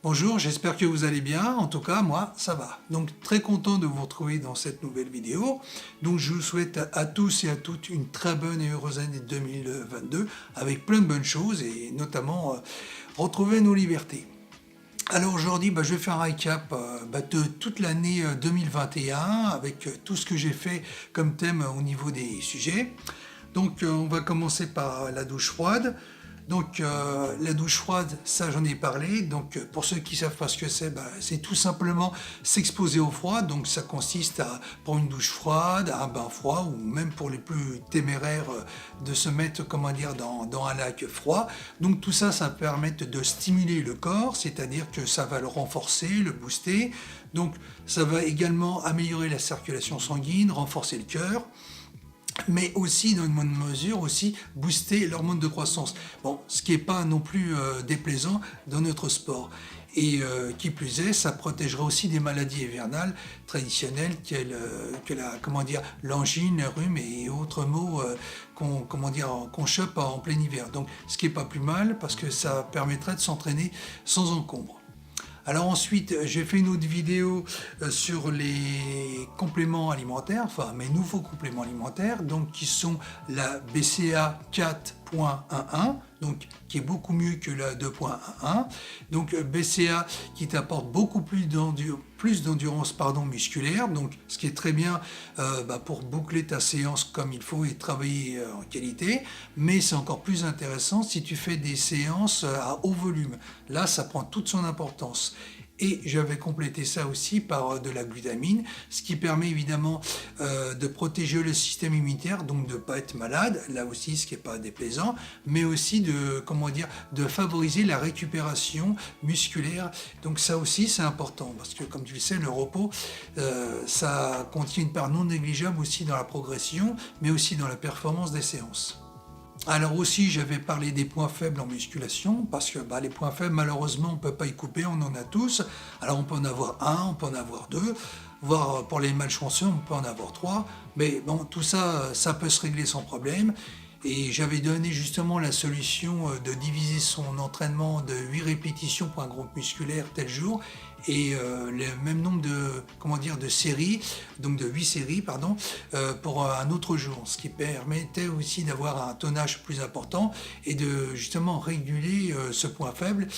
Bonjour, j'espère que vous allez bien. En tout cas, moi, ça va. Donc, très content de vous retrouver dans cette nouvelle vidéo. Donc, je vous souhaite à tous et à toutes une très bonne et heureuse année 2022 avec plein de bonnes choses et notamment retrouver nos libertés. Alors aujourd'hui, je vais faire un récap de toute l'année 2021 avec tout ce que j'ai fait comme thème au niveau des sujets. Donc, on va commencer par la douche froide. Donc la douche froide, ça j'en ai parlé, donc pour ceux qui ne savent pas ce que c'est tout simplement s'exposer au froid, donc ça consiste à prendre une douche froide, un bain froid, ou même pour les plus téméraires de se mettre dans un lac froid. Donc tout ça, ça va permettre de stimuler le corps, c'est-à-dire que ça va le renforcer, le booster, donc ça va également améliorer la circulation sanguine, renforcer le cœur, mais aussi, dans une moindre mesure, aussi booster l'hormone de croissance. Bon, ce qui n'est pas non plus déplaisant dans notre sport. Et qui plus est, ça protégera aussi des maladies hivernales traditionnelles que l'angine, le rhume et autres maux qu'on chope en plein hiver. Donc, ce qui n'est pas plus mal parce que ça permettrait de s'entraîner sans encombre. Alors ensuite, j'ai fait une autre vidéo sur les compléments alimentaires, enfin mes nouveaux compléments alimentaires, donc qui sont la BCA 4.11, donc qui est beaucoup mieux que la 2.11. Donc BCA qui t'apporte beaucoup plus d'endurance musculaire, donc ce qui est très bien pour boucler ta séance comme il faut et travailler en qualité, mais c'est encore plus intéressant si tu fais des séances à haut volume. Là, ça prend toute son importance. Et j'avais complété ça aussi par de la glutamine, ce qui permet évidemment de protéger le système immunitaire, donc de ne pas être malade, là aussi ce qui n'est pas déplaisant, mais aussi de favoriser la récupération musculaire. Donc ça aussi c'est important, parce que comme tu le sais, le repos, ça contient une part non négligeable aussi dans la progression, mais aussi dans la performance des séances. Alors aussi, j'avais parlé des points faibles en musculation, parce que les points faibles, malheureusement, on ne peut pas y couper, on en a tous. Alors on peut en avoir un, on peut en avoir deux, voire pour les malchanceux, on peut en avoir trois. Mais bon, tout ça, ça peut se régler sans problème. Et j'avais donné justement la solution de diviser son entraînement de 8 répétitions pour un groupe musculaire tel jour et le même nombre de séries, donc de 8 séries, pour un autre jour, ce qui permettait aussi d'avoir un tonnage plus important et de justement réguler ce point faible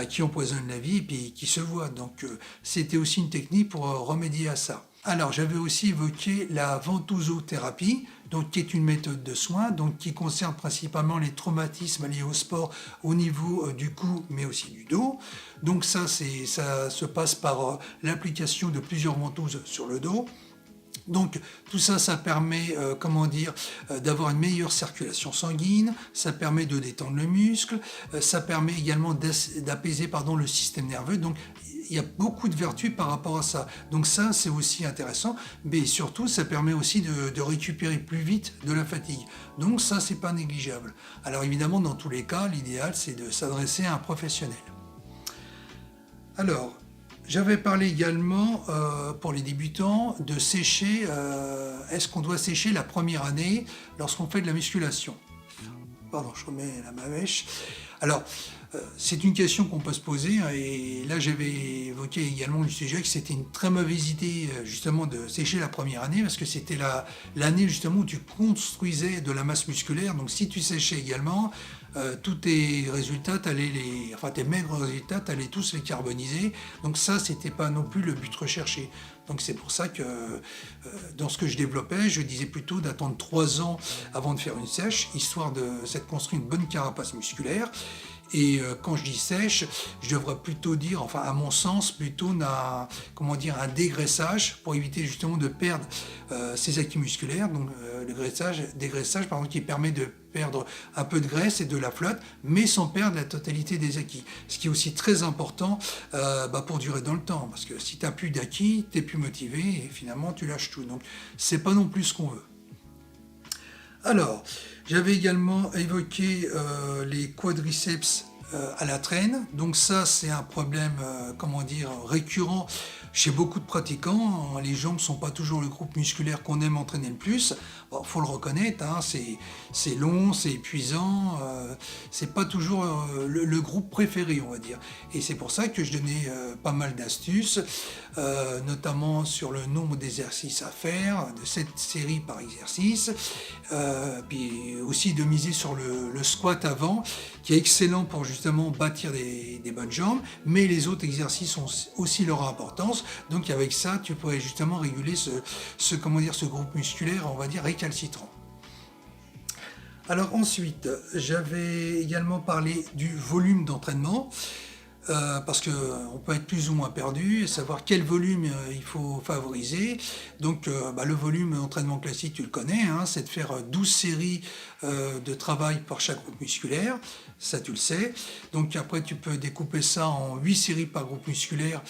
qui empoisonne la vie et puis qui se voit. Donc c'était aussi une technique pour remédier à ça. Alors, j'avais aussi évoqué la ventousothérapie, donc qui est une méthode de soins, donc qui concerne principalement les traumatismes liés au sport au niveau du cou, mais aussi du dos. Donc ça se passe par l'application de plusieurs ventouses sur le dos. Donc tout ça, ça permet d'avoir une meilleure circulation sanguine, ça permet de détendre le muscle, ça permet également d'apaiser le système nerveux. Donc il y a beaucoup de vertus par rapport à ça. Donc ça, c'est aussi intéressant, mais surtout, ça permet aussi de récupérer plus vite de la fatigue. Donc ça, c'est pas négligeable. Alors évidemment, dans tous les cas, l'idéal, c'est de s'adresser à un professionnel. Alors, j'avais parlé également, pour les débutants, de sécher. Est-ce qu'on doit sécher la première année lorsqu'on fait de la musculation ? Pardon, je remets ma mèche. Alors, c'est une question qu'on peut se poser, et là j'avais évoqué également le sujet que c'était une très mauvaise idée justement de sécher la première année, parce que c'était l'année justement où tu construisais de la masse musculaire. Donc si tu séchais également, tous tes résultats, tes maigres résultats, tu allais tous les carboniser. Donc ça, c'était pas non plus le but recherché. Donc c'est pour ça que dans ce que je développais, je disais plutôt d'attendre 3 ans avant de faire une sèche, histoire de s'être construit une bonne carapace musculaire. Et quand je dis sèche, je devrais plutôt dire, à mon sens, plutôt un dégraissage pour éviter justement de perdre ces acquis musculaires. Donc dégraissage qui permet de perdre un peu de graisse et de la flotte, mais sans perdre la totalité des acquis. Ce qui est aussi très important pour durer dans le temps, parce que si tu n'as plus d'acquis, tu n'es plus motivé et finalement tu lâches tout. Donc c'est pas non plus ce qu'on veut. Alors, j'avais également évoqué les quadriceps à la traîne. Donc ça, c'est un problème récurrent Chez beaucoup de pratiquants, les jambes ne sont pas toujours le groupe musculaire qu'on aime entraîner le plus. Bon, faut le reconnaître, hein, c'est long, c'est épuisant, c'est pas toujours le groupe préféré, on va dire. Et c'est pour ça que je donnais pas mal d'astuces, notamment sur le nombre d'exercices à faire, de 7 séries par exercice, puis aussi de miser sur le squat avant, qui est excellent pour justement bâtir des bonnes jambes, mais les autres exercices ont aussi leur importance. Donc avec ça, tu pourrais justement réguler ce groupe musculaire, on va dire, récalcitrant. Alors ensuite, j'avais également parlé du volume d'entraînement. Parce qu'on peut être plus ou moins perdu et savoir quel volume il faut favoriser. Donc le volume d'entraînement classique, tu le connais, hein, c'est de faire 12 séries de travail par chaque groupe musculaire, ça tu le sais. Donc après tu peux découper ça en 8 séries par groupe musculaire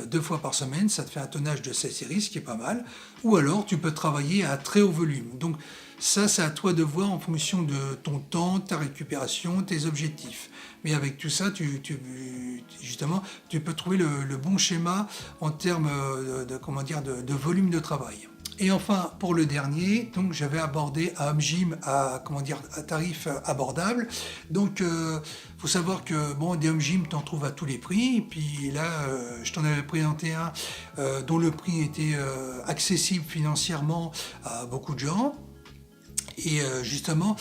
2 fois par semaine, ça te fait un tonnage de 7 séries, ce qui est pas mal. Ou alors tu peux travailler à très haut volume. Donc ça, c'est à toi de voir en fonction de ton temps, ta récupération, tes objectifs. Mais avec tout ça, justement, tu peux trouver le bon schéma en termes de volume de travail. Et enfin, pour le dernier, donc j'avais abordé un home gym à tarif abordable. Donc, faut savoir que des home gym, tu en trouves à tous les prix. Et puis là, je t'en avais présenté un dont le prix était accessible financièrement à beaucoup de gens. Et justement,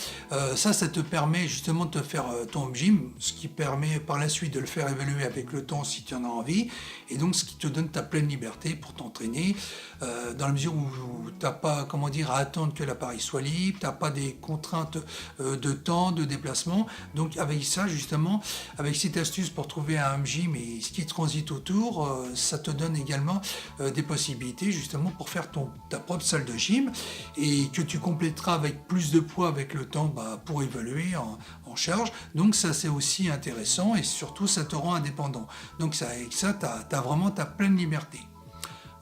ça te permet justement de te faire ton home gym, ce qui permet par la suite de le faire évaluer avec le temps si tu en as envie, et donc ce qui te donne ta pleine liberté pour t'entraîner, dans la mesure où tu n'as pas à attendre que l'appareil soit libre, tu n'as pas des contraintes de temps, de déplacement. Donc avec ça justement, avec cette astuce pour trouver un home gym et ce qui transite autour, ça te donne également des possibilités justement pour faire ta propre salle de gym, et que tu compléteras avec plus de poids avec le temps pour évaluer en charge. Donc ça, c'est aussi intéressant, et surtout ça te rend indépendant. Donc avec ça, tu as vraiment ta pleine liberté.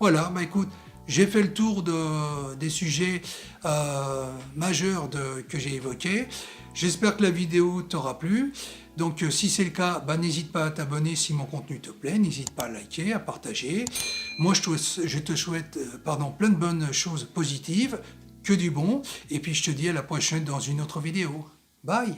Voilà, écoute, j'ai fait le tour des sujets majeurs que j'ai évoqués. J'espère que la vidéo t'aura plu. Donc si c'est le cas, n'hésite pas à t'abonner si mon contenu te plaît, n'hésite pas à liker, à partager. Moi je te souhaite plein de bonnes choses positives, que du bon, et puis je te dis à la prochaine dans une autre vidéo. Bye!